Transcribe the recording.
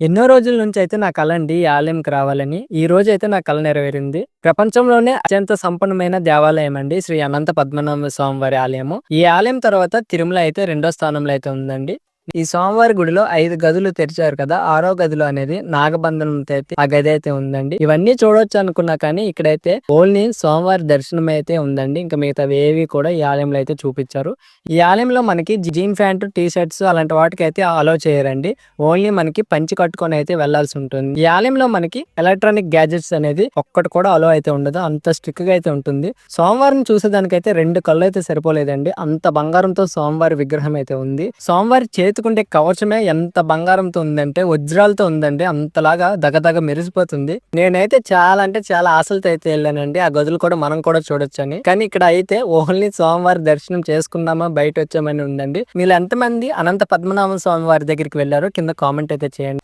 ఎన్నో రోజుల నుంచి అయితే నా కల అండి ఈ ఆలయంకి రావాలని. ఈ రోజైతే నా కల నెరవేరింది. ప్రపంచంలోనే అత్యంత సంపన్నమైన దేవాలయం అండి శ్రీ అనంత పద్మనాభ స్వామి వారి ఆలయము. ఈ ఆలయం తర్వాత తిరుమల అయితే రెండో స్థానంలో అయితే ఉందండి. ఈ స్వామివారి గుడిలో 5 గదులు తెరిచారు కదా! ఆరో గదిలో అనేది నాగబంధనంతో అయితే ఆ గది అయితే ఉందండి. ఇవన్నీ చూడొచ్చు అనుకున్నా కానీ ఇక్కడైతే ఓన్లీ స్వామివారి దర్శనం అయితే ఉందండి. ఇంకా మిగతావి ఏవి కూడా ఈ ఆలయంలో అయితే చూపించారు. ఈ ఆలయంలో మనకి జీన్ ప్యాంట్, టీ షర్ట్స్ అలాంటి వాటికైతే అలో చేయరండి. ఓన్లీ మనకి పంచె కట్టుకొని అయితే వెళ్లాల్సి ఉంటుంది. ఈ ఆలయంలో మనకి ఎలక్ట్రానిక్ గ్యాడ్జెట్స్ అనేది ఒక్కటి కూడా అలో అయితే ఉండదు. అంత స్ట్రిక్ట్ గా అయితే ఉంటుంది. స్వామివారిని చూసేదానికైతే 2 కళ్ళు అయితే సరిపోలేదండి. అంత బంగారంతో స్వామివారి విగ్రహం అయితే ఉంది. స్వామివారి చేతికుండే కవచమే ఎంత బంగారంతో ఉందంటే వజ్రాలతో ఉందండి. అంతలాగా దగదగ మెరిసిపోతుంది. నేనైతే చాలా అంటే చాలా ఆశలతో అయితే వెళ్ళానండి. ఆ గదులు కూడా మనం కూడా చూడొచ్చని. కానీ ఇక్కడ అయితే ఓన్లీ స్వామివారి దర్శనం చేసుకున్నామా బయట వచ్చామని ఉందండి. మీరు ఎంతమంది అనంత పద్మనాభ స్వామి వారి దగ్గరికి వెళ్ళారో కింద కామెంట్ అయితే చేయండి.